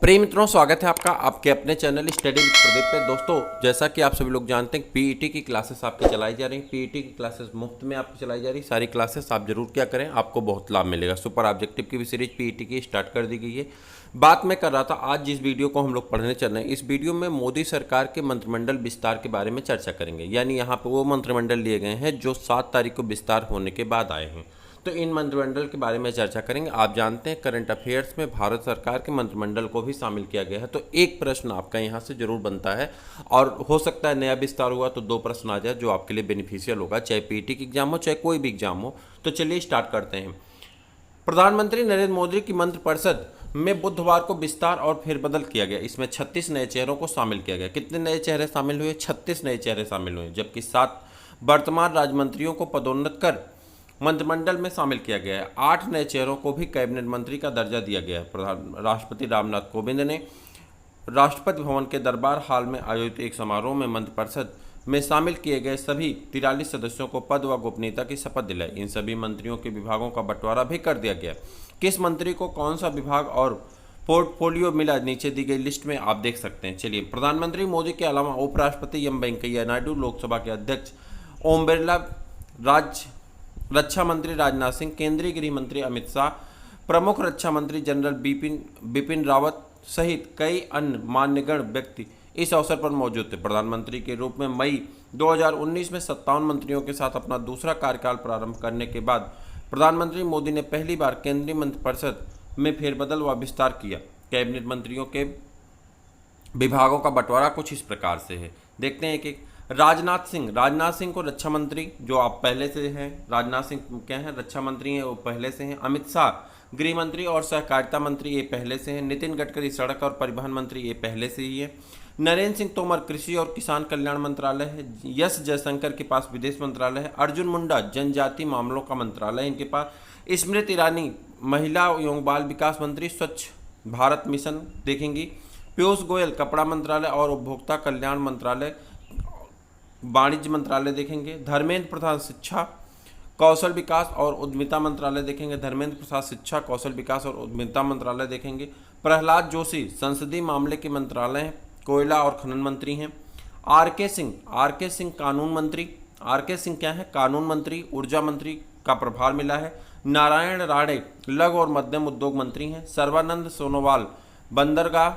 प्रिय मित्रों, स्वागत है आपका आपके अपने चैनल स्टडी विद प्रदीप पे। दोस्तों, जैसा कि आप सभी लोग जानते हैं, पीईटी की क्लासेस आपकी चलाई जा रही हैं। पीईटी की क्लासेस मुफ्त में आपकी चलाई जा रही है। सारी क्लासेस आप जरूर क्या करें, आपको बहुत लाभ मिलेगा। सुपर ऑब्जेक्टिव की भी सीरीज पीईटी की स्टार्ट कर दी गई है। बात मैं कर रहा था, आज जिस वीडियो को हम लोग पढ़ने चल रहे हैं, इस वीडियो में मोदी सरकार के मंत्रिमंडल विस्तार के बारे में चर्चा करेंगे। यानी यहाँ पर वो मंत्रिमंडल लिए गए हैं जो 7 तारीख को विस्तार होने के बाद आए हैं। तो इन मंत्रिमंडल के बारे में चर्चा करेंगे। आप जानते हैं, करंट अफेयर्स में भारत सरकार के मंत्रिमंडल को भी शामिल किया गया है। तो एक प्रश्न आपका यहाँ से जरूर बनता है, और हो सकता है नया विस्तार हुआ तो 2 प्रश्न आ जाए जो आपके लिए बेनिफिशियल होगा, चाहे पीईटी की एग्जाम हो चाहे कोई भी एग्जाम हो। तो चलिए स्टार्ट करते हैं। प्रधानमंत्री नरेंद्र मोदी की मंत्रिपरिषद में बुधवार को विस्तार और फेरबदल किया गया। इसमें 36 नए चेहरों को शामिल किया गया। कितने नए चेहरे शामिल हुए? 36 नए चेहरे शामिल हुए, जबकि 7 वर्तमान राज्यमंत्रियों को पदोन्नत कर मंत्रिमंडल में शामिल किया गया है। 8 नए चेहरों को भी कैबिनेट मंत्री का दर्जा दिया गया है। राष्ट्रपति रामनाथ कोविंद ने राष्ट्रपति भवन के दरबार हॉल में आयोजित एक समारोह में मंत्रिपरिषद में शामिल किए गए सभी 43 सदस्यों को पद व गोपनीयता की शपथ दिलाई। इन सभी मंत्रियों के विभागों का बंटवारा भी कर दिया गया। किस मंत्री को कौन सा विभाग और पोर्टफोलियो मिला, नीचे दी गई लिस्ट में आप देख सकते हैं। चलिए, प्रधानमंत्री मोदी के अलावा उपराष्ट्रपति एम वेंकैया नायडू, लोकसभा के अध्यक्ष ओम बिरला, रक्षा मंत्री राजनाथ सिंह, केंद्रीय गृह मंत्री अमित शाह, प्रमुख रक्षा मंत्री जनरल बिपिन रावत सहित कई अन्य मान्यगण्य व्यक्ति इस अवसर पर मौजूद थे। प्रधानमंत्री के रूप में मई 2019 में 57 मंत्रियों के साथ अपना दूसरा कार्यकाल प्रारंभ करने के बाद प्रधानमंत्री मोदी ने पहली बार केंद्रीय मंत्रिपरिषद में फेरबदल व विस्तार किया। कैबिनेट मंत्रियों के विभागों का बंटवारा कुछ इस प्रकार से है, देखते हैं कि राजनाथ सिंह को रक्षा मंत्री, जो आप पहले से हैं। राजनाथ सिंह क्या हैं? रक्षा मंत्री हैं, वो पहले से हैं। अमित शाह गृह मंत्री और सहकारिता मंत्री, ये पहले से हैं। नितिन गडकरी सड़क और परिवहन मंत्री, ये पहले से ही है। नरेंद्र सिंह तोमर कृषि और किसान कल्याण मंत्रालय है। एस जयशंकर के पास विदेश मंत्रालय है। अर्जुन मुंडा जनजाति मामलों का मंत्रालय इनके पास। स्मृति ईरानी महिला एवं बाल विकास मंत्री, स्वच्छ भारत मिशन देखेंगी। पीयूष गोयल कपड़ा मंत्रालय और उपभोक्ता कल्याण मंत्रालय, वाणिज्य मंत्रालय देखेंगे। धर्मेंद्र प्रधान शिक्षा, कौशल विकास और उद्यमिता मंत्रालय देखेंगे। धर्मेंद्र प्रसाद शिक्षा, कौशल विकास और उद्यमिता मंत्रालय देखेंगे। प्रहलाद जोशी संसदीय मामले के मंत्रालय हैं, कोयला और खनन मंत्री हैं। आर के सिंह कानून मंत्री, आर के सिंह क्या है? कानून मंत्री, ऊर्जा मंत्री का प्रभार मिला है। नारायण राणे लघु और मध्यम उद्योग मंत्री हैं। सर्बानंद सोनोवाल बंदरगाह,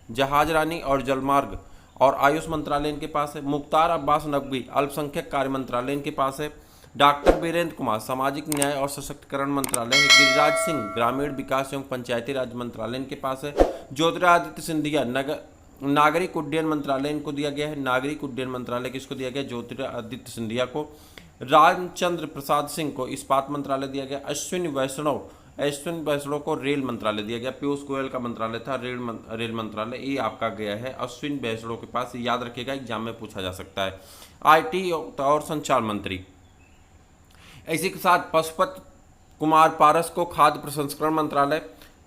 जहाज रानी और जलमार्ग और आयुष मंत्रालय इनके पास है। मुख्तार अब्बास नकवी अल्पसंख्यक कार्य मंत्रालय इनके पास है। डॉक्टर वीरेंद्र कुमार सामाजिक न्याय और सशक्तिकरण मंत्रालय है। गिरिराज सिंह ग्रामीण विकास एवं पंचायती राज मंत्रालय इनके पास है। ज्योतिरादित्य सिंधिया नागरिक उड्डयन मंत्रालय इनको दिया गया है। नागरिक उड्डयन मंत्रालय किसको दिया गया? ज्योतिरादित्य सिंधिया को। रामचंद्र प्रसाद सिंह को इस्पात मंत्रालय दिया गया। अश्विनी वैष्णव को रेल मंत्रालय दिया गया। पीयूष गोयल का मंत्रालय था रेल मंत्रालय, ये आपका गया है अश्विनी वैष्णव के पास। याद रखिएगा, एग्जाम में पूछा जा सकता है। आईटी और संचार मंत्री, इसी के साथ पशुपति कुमार पारस को खाद्य प्रसंस्करण मंत्रालय,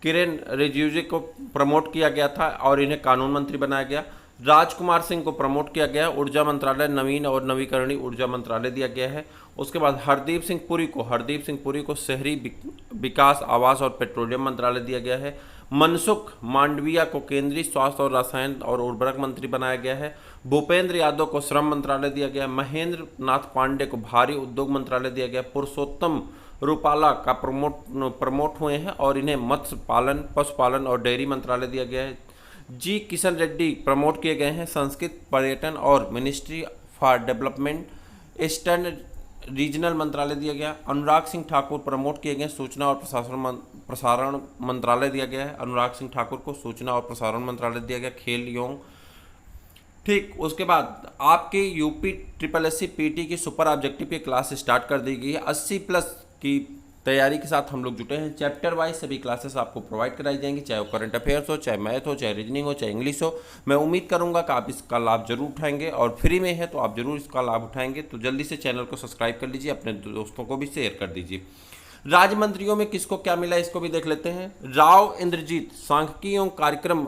किरेन रिजिजू को प्रमोट किया गया था और इन्हें कानून मंत्री बनाया गया। राजकुमार सिंह को प्रमोट किया गया। ऊर्जा मंत्रालय, नवीन और नवीकरणीय ऊर्जा मंत्रालय दिया गया है। उसके बाद हरदीप सिंह पुरी को शहरी विकास, आवास और पेट्रोलियम मंत्रालय दिया गया है। मनसुख मांडविया को केंद्रीय स्वास्थ्य और रसायन और उर्वरक मंत्री बनाया गया है। भूपेंद्र यादव को श्रम मंत्रालय दिया गया। महेंद्र नाथ पांडे को भारी उद्योग मंत्रालय दिया गया। पुरुषोत्तम रूपाला का प्रमोट हुए हैं और इन्हें मत्स्य पालन, पशुपालन और डेयरी मंत्रालय दिया गया है। जी किशन रेड्डी प्रमोट किए गए हैं प्रमोट पर्यटन और ministry for development, eastern regional मंत्रालय दिया गया। अनुराग सिंह ठाकुर प्रमोट किए गए, सूचना और प्रसारण मंत्रालय दिया गया है। अनुराग सिंह ठाकुर को सूचना और प्रसारण मंत्रालय दिया गया। खेल एवं ठीक। उसके बाद आपके यूपी SSC पीटी की सुपर ऑब्जेक्टिव की क्लास स्टार्ट कर दी गई है। 80+ की तैयारी के साथ हम लोग जुटे हैं। चैप्टर वाइज सभी क्लासेस आपको प्रोवाइड कराई जाएंगी, चाहे वो करंट अफेयर्स हो, चाहे मैथ हो, चाहे रीजनिंग हो, चाहे इंग्लिश हो। मैं उम्मीद करूंगा कि आप इसका लाभ जरूर उठाएंगे, और फ्री में है तो आप जरूर इसका लाभ उठाएंगे। तो जल्दी से चैनल को सब्सक्राइब कर लीजिए, अपने दोस्तों को भी शेयर कर दीजिए। राज्य मंत्रियों में किसको क्या मिला, इसको भी देख लेते हैं। राव इंद्रजीत सांख्यिकी एवं कार्यक्रम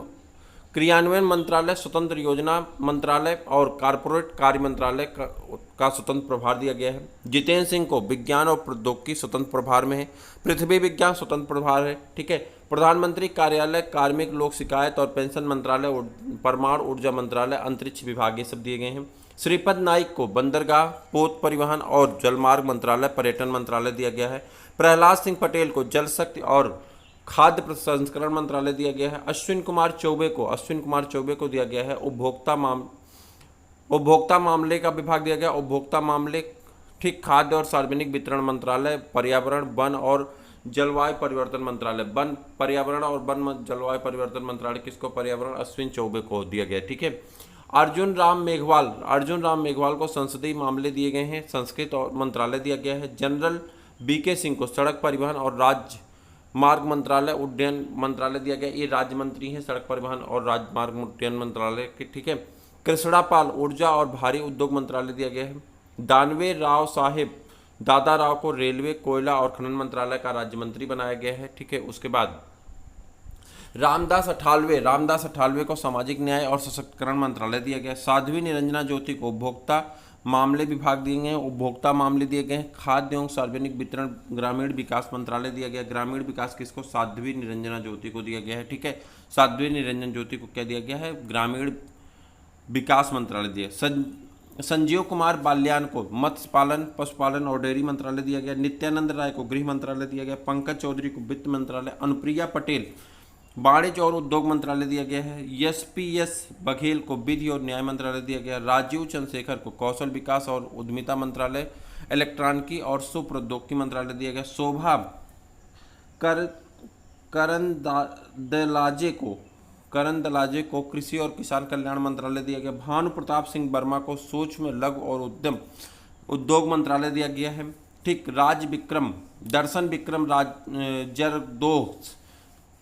क्रियान्वयन मंत्रालय, स्वतंत्र योजना मंत्रालय और कॉरपोरेट कार्य मंत्रालय का स्वतंत्र प्रभार दिया गया है। जितेंद्र सिंह को विज्ञान और प्रौद्योगिकी स्वतंत्र प्रभार में है। पृथ्वी विज्ञान स्वतंत्र प्रभार है, ठीक है। प्रधानमंत्री कार्यालय, कार्मिक लोक शिकायत और पेंशन मंत्रालय, परमाणु ऊर्जा मंत्रालय, अंतरिक्ष विभाग, ये सब दिए गए हैं। श्रीपद नाइक को बंदरगाह, पोत परिवहन और जलमार्ग मंत्रालय, पर्यटन मंत्रालय दिया गया है। प्रहलाद सिंह पटेल को जल शक्ति और खाद्य प्रसंस्करण मंत्रालय दिया गया है। अश्विन कुमार चौबे को दिया गया है उपभोक्ता मामले का विभाग दिया गया, उपभोक्ता मामले, ठीक, खाद्य और सार्वजनिक वितरण मंत्रालय, पर्यावरण, वन और जलवायु परिवर्तन मंत्रालय, वन, पर्यावरण और वन जलवायु परिवर्तन मंत्रालय किसको? पर्यावरण, अश्विन चौबे को दिया गया। ठीक है। अर्जुन राम मेघवाल को संसदीय मामले दिए गए हैं, संस्कृत और मंत्रालय दिया गया है। जनरल बीके सिंह को सड़क परिवहन और राजमार्ग मंत्रालय, उड्डयन मंत्रालय दिया गया। ये राज्य मंत्री हैं सड़क परिवहन और राजमार्ग उड्डयन मंत्रालय के। ठीक है। कृष्णा पाल ऊर्जा और भारी उद्योग मंत्रालय दिया गया है। दानवे राव साहेब दादा राव को रेलवे, कोयला और खनन मंत्रालय का राज्य मंत्री बनाया गया है। ठीक है। उसके बाद रामदास अठावले को सामाजिक न्याय और सशक्तिकरण मंत्रालय दिया गया। साध्वी निरंजना ज्योति को उपभोक्ता मामले विभाग दिए गए हैं, उपभोक्ता मामले दिए गए हैं। खाद्य एवं सार्वजनिक वितरण ग्रामीण विकास मंत्रालय दिया गया। ग्रामीण विकास किसको? साध्वी निरंजना ज्योति को दिया गया है। ठीक है। साध्वी निरंजन ज्योति को क्या दिया गया है? ग्रामीण विकास मंत्रालय दिया। संजीव कुमार बाल्यान को मत्स्य पालन, पशुपालन और डेयरी मंत्रालय दिया गया। नित्यानंद राय को गृह मंत्रालय दिया गया। पंकज चौधरी को वित्त मंत्रालय। अनुप्रिया पटेल वाणिज्य और उद्योग मंत्रालय दिया गया है। एस बघेल को विधि और न्याय मंत्रालय दिया गया। राजीव चंद्रशेखर को कौशल विकास और उद्यमिता मंत्रालय, इलेक्ट्रॉनिकी और सूक्ष्म प्रौद्योगिकी मंत्रालय दिया गया। शोभा करंदलाजे को कृषि और किसान कल्याण मंत्रालय दिया गया। भानु प्रताप सिंह वर्मा को सूक्ष्म, लघु और उद्यम उद्योग मंत्रालय दिया गया है। ठीक।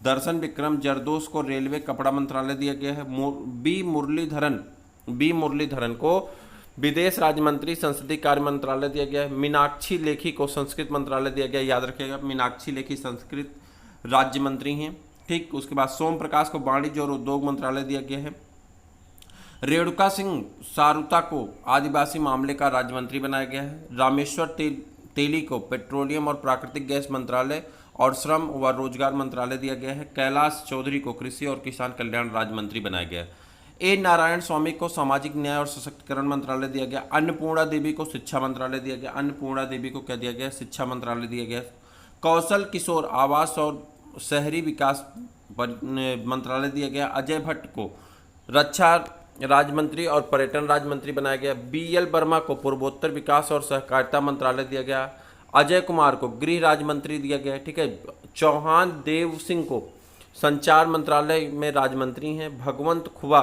दर्शन विक्रम जरदोस को रेलवे, कपड़ा मंत्रालय दिया गया है। बी मुरलीधरन को विदेश राज्य मंत्री, संसदीय कार्य मंत्रालय दिया गया है। मीनाक्षी लेखी को संस्कृत मंत्रालय दिया गया। याद रखिएगा, मीनाक्षी लेखी संस्कृत राज्य मंत्री हैं। ठीक। उसके बाद सोम प्रकाश को वाणिज्य और उद्योग मंत्रालय दिया गया है। रेणुका सिंह सारुता को आदिवासी मामले का राज्य मंत्री बनाया गया है। रामेश्वर तेली को पेट्रोलियम और प्राकृतिक गैस मंत्रालय और श्रम व रोजगार मंत्रालय दिया गया है। कैलाश चौधरी को कृषि और किसान कल्याण राज्य मंत्री बनाया गया है। ए नारायण स्वामी को सामाजिक न्याय और सशक्तिकरण मंत्रालय दिया गया। अन्नपूर्णा देवी को शिक्षा मंत्रालय दिया गया। अन्नपूर्णा देवी को क्या दिया गया? शिक्षा मंत्रालय दिया गया। कौशल किशोर आवास और शहरी विकास मंत्रालय दिया गया। अजय भट्ट को रक्षा राज्य मंत्री और पर्यटन राज्य मंत्री बनाया गया। BL वर्मा को पूर्वोत्तर विकास और सहकारिता मंत्रालय दिया गया। अजय कुमार को गृह राज्य मंत्री दिया गया। ठीक है। चौहान देव सिंह को संचार मंत्रालय में राज्य मंत्री हैं। भगवंत खुआ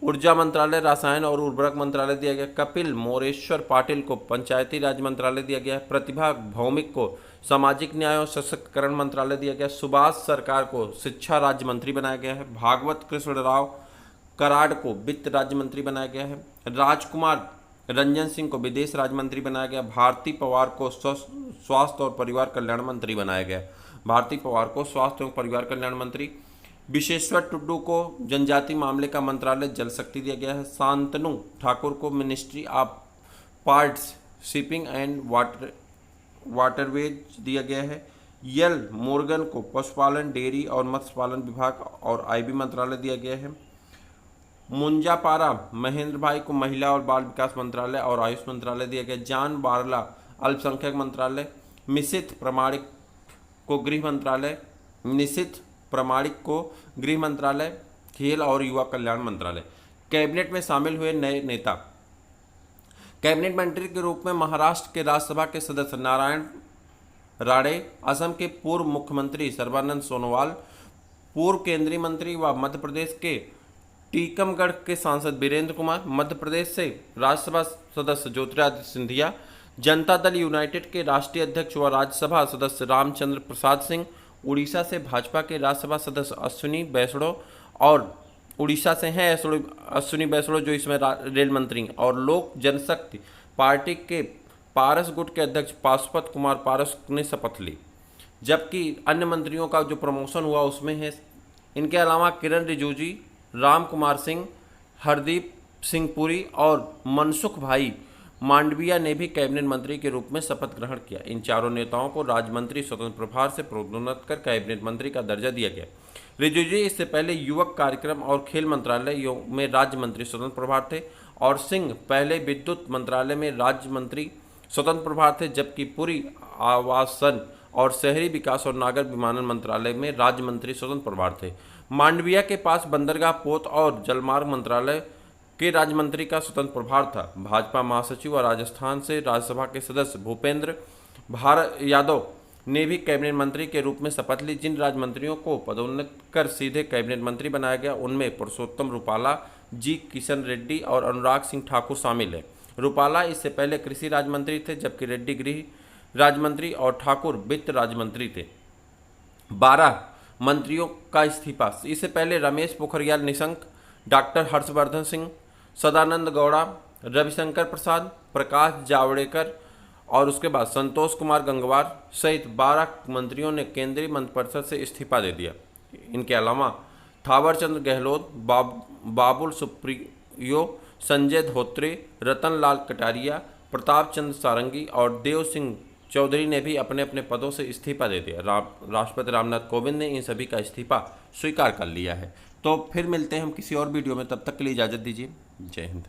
ऊर्जा मंत्रालय, रसायन और उर्वरक मंत्रालय दिया गया। कपिल मोरेश्वर पाटिल को पंचायती राज मंत्रालय दिया गया। प्रतिभा भौमिक को सामाजिक न्याय और सशक्तिकरण मंत्रालय दिया गया। सुभाष सरकार को शिक्षा राज्य मंत्री बनाया गया है। भागवत कृष्ण राव कराड़ को वित्त राज्य मंत्री बनाया गया है। राजकुमार रंजन सिंह को विदेश राज्य मंत्री बनाया गया। भारती पवार को स्वास्थ्य और परिवार कल्याण मंत्री बनाया गया। भारती पवार को स्वास्थ्य एवं परिवार कल्याण मंत्री। विशेश्वर टुड्डू को जनजाति मामले का मंत्रालय जल शक्ति दिया गया है। शांतनु ठाकुर को ministry of ports, shipping and waterways दिया गया है। यल मोर्गन को पशुपालन, डेयरी और मत्स्य पालन विभाग और IB मंत्रालय दिया गया है। मुंजापारा महेंद्र भाई को महिला और बाल विकास मंत्रालय और आयुष मंत्रालय दिया गया। जान बारला अल्पसंख्यक मंत्रालय। मिसित प्रमाणिक को गृह मंत्रालय, खेल और युवा कल्याण मंत्रालय। कैबिनेट में शामिल हुए नए नेता। कैबिनेट मंत्री के रूप में महाराष्ट्र के राज्यसभा के सदस्य नारायण राणे, असम के पूर्व मुख्यमंत्री सर्बानंद सोनोवाल, पूर्व केंद्रीय मंत्री व मध्य प्रदेश के टीकमगढ़ के सांसद वीरेंद्र कुमार, मध्य प्रदेश से राज्यसभा सदस्य ज्योतिरादित्य सिंधिया, जनता दल यूनाइटेड के राष्ट्रीय अध्यक्ष व राज्यसभा सदस्य रामचंद्र प्रसाद सिंह, उड़ीसा से भाजपा के राज्यसभा सदस्य अश्विनी वैष्णव और उड़ीसा से हैं अश्विनी वैष्णव जो इसमें रेल मंत्री, और लोक जनशक्ति पार्टी के पारस गुट के अध्यक्ष पाशुपत कुमार पारस ने शपथ ली। जबकि अन्य मंत्रियों का जो प्रमोशन हुआ उसमें है इनके अलावा किरण रिजिजू, राम कुमार सिंह, हरदीप सिंह पुरी और मनसुख भाई मांडविया ने भी कैबिनेट मंत्री के रूप में शपथ ग्रहण किया। इन चारों नेताओं को राज्य मंत्री स्वतंत्र प्रभार से प्रोन्नत कर कैबिनेट मंत्री का दर्जा दिया गया। रिजिजू इससे पहले युवक कार्यक्रम और खेल मंत्रालय में राज्य मंत्री स्वतंत्र प्रभार थे और सिंह पहले विद्युत मंत्रालय में राज्य मंत्री स्वतंत्र प्रभार थे, जबकि पुरी, आवासन और शहरी विकास और नागर विमानन मंत्रालय में राज्य मंत्री स्वतंत्र प्रभार थे। मांडविया के पास बंदरगाह, पोत और जलमार्ग मंत्रालय के राज्य मंत्री का स्वतंत्र प्रभार था। भाजपा महासचिव और राजस्थान से राज्यसभा के सदस्य भूपेंद्र भारत यादव ने भी कैबिनेट मंत्री के रूप में शपथ ली। जिन राज्य मंत्रियों को पदोन्नत कर सीधे कैबिनेट मंत्री बनाया गया उनमें पुरुषोत्तम रुपाला, जी किशन रेड्डी और अनुराग सिंह ठाकुर शामिल हैं। रुपाला इससे पहले कृषि राज्य मंत्री थे, जबकि रेड्डी गृह राज्य मंत्री और ठाकुर वित्त राज्य मंत्री थे। 12 मंत्रियों का इस्तीफा। इससे पहले रमेश पोखरियाल निशंक, डॉक्टर हर्षवर्धन सिंह, सदानंद गौड़ा, रविशंकर प्रसाद, प्रकाश जावड़ेकर और उसके बाद संतोष कुमार गंगवार सहित 12 मंत्रियों ने केंद्रीय मंत्रिपरिषद से इस्तीफा दे दिया। इनके अलावा थावरचंद गहलोत, बाबुल सुप्रियो, संजय धोत्रे, रतन लाल कटारिया, प्रताप चंद्र सारंगी और देव सिंह चौधरी ने भी अपने अपने पदों से इस्तीफा दे दिया। राष्ट्रपति रामनाथ कोविंद ने इन सभी का इस्तीफा स्वीकार कर लिया है। तो फिर मिलते हैं हम किसी और वीडियो में, तब तक के लिए इजाज़त दीजिए। जय हिंद।